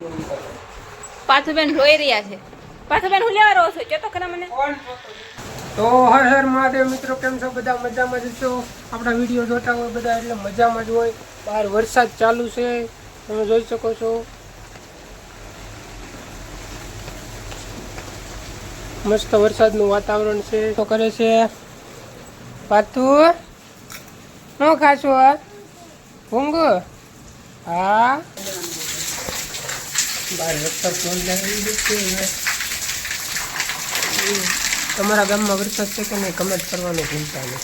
પાથુબેન રોઈ રહ્યા છે. પાથુબેન હું લેવા રહો છો કે તો ખરા મને. તો હર હર મહાદેવ મિત્રો, કેમ છો બધા? મજામાં જ છો? આપણા વિડીયો જોતા હોય બધા એટલે મજામાં જ હોય. બહાર વરસાદ ચાલુ છે, તમે જોઈ શકો છો. મસ્ત વરસાદનું વાતાવરણ છે. તો કરે છે પાથુ, શું ખાશો? આ ભૂંગ? હા, બહાર વરસાદ તમારા ગામમાં વરસાદ છે કે નહીં? કમેન્ટ કરવાનું ભૂલતા નહીં.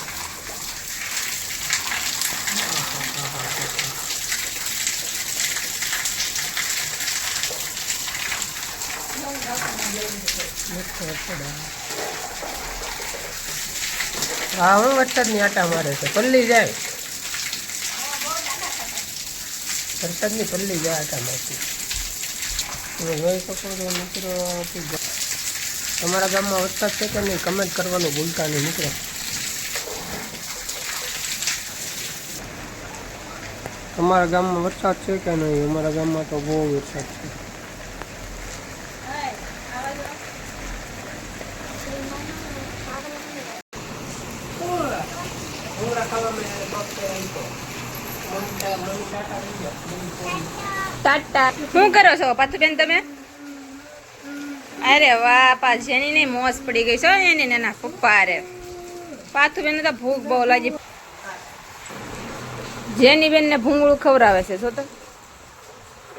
હા, હું વરસાદની આટા મારે છે. પલ્લી જાય વરસાદની, પલ્લી જાય આટા મારતી. તમે જોઈ શકો છો મિત્રો. તમારા ગામમાં વરસાદ છે કે નહીં? કમેન્ટ કરવાનું ભૂલતા નહીં મિત્રો. તમારા ગામમાં વરસાદ છે કે નહીં? અમારા ગામમાં તો બહુ વરસાદ છે. ટાટા. શું કરો છો પાથુબેન તમે? અરે વાહ, પા જેની ને મોજ પડી ગઈ છે એની નાના પપ્પા. અરે પાથુબેન તો ભૂખ બહુ લાગી. જેની બેન ને ભૂંગળું ખવડાવે છે. જો તો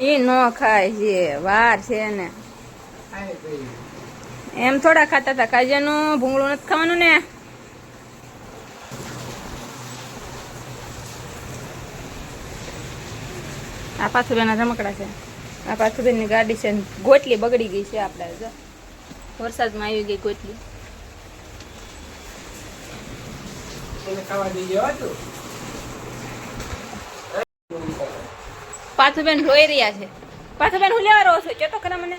એ ન ખાય છે, વાર છે ને. એમ થોડા ખાતા હતા. કાજેનું ભૂંગળું નથી ખાવાનું ને. આ પાથુબેન રમકડા છે. આ પાથુબેન ની ગાડી છે. ગોટલી બગડી ગઈ છે. આપણે જો વરસાદમાં આવી ગઈ ગોટલી. પાથુબેન રોઈ રહ્યા છે. પાથુબેન હું લેવા રહો છો કે તો ખરા મને.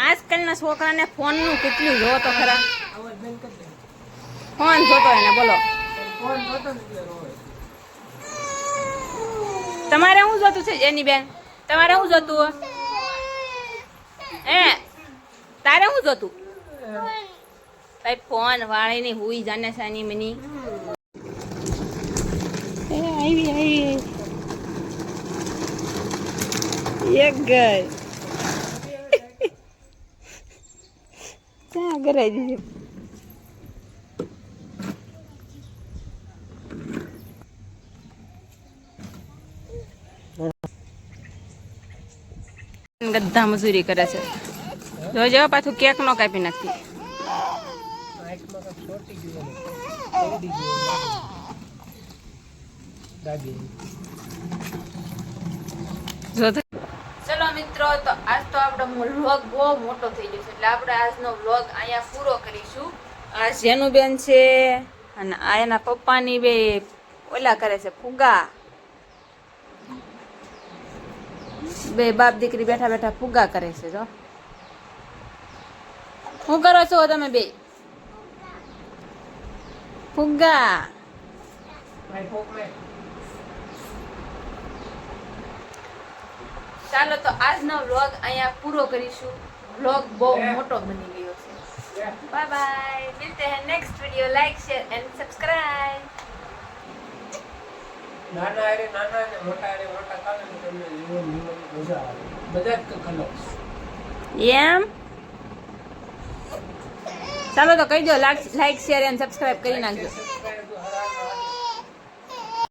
આજકાલના છોકરાને ફોન નું કેટલું જોવો તો ખરા. ફોન જોતો એને બોલો. તમારે શું જોતું છે જેની બેન? તમારે શું જોતું? હે, તારે શું જોતું? ભાઈ ફોન વાળી ની હુઈ જાને સાની મની. આવી એક ગઈ. ક્યાં કરાઈ દીધી? ગધા મજૂરી કરે છે. જોજો પાછું કેક નો કાપી નાખતી. ચલો મિત્રો, તો આજ તો આપણો વ્લોગ બહુ મોટો થઈ ગયો છે, એટલે આપણે આજનો વ્લોગ અહીંયા પૂરો કરીશું. આ જેનુબેન છે અને આ એના પપ્પાની બે ઓલા કરે છે ફુગા. બે બાપ દીકરી બેઠા બેઠા ફુગા કરે છે. જો શું કરો છો તમે બે? ફુગા. ચાલો તો આજનો વ્લોગ અહીંયા પૂરો કરીશું. વ્લોગ બહુ મોટો બની ગયો છે. બાય બાય, મિલતે હૈ next video. Like share and subscribe. નાના અરે નાના ને મોટા અરે મોટા કાલે તમને જીવન મજા આવે. બધા જ કલર એમ. ચાલો તો કહી દો, લાઈક શેર એન્ડ સબસ્ક્રાઇબ કરી નાખજો.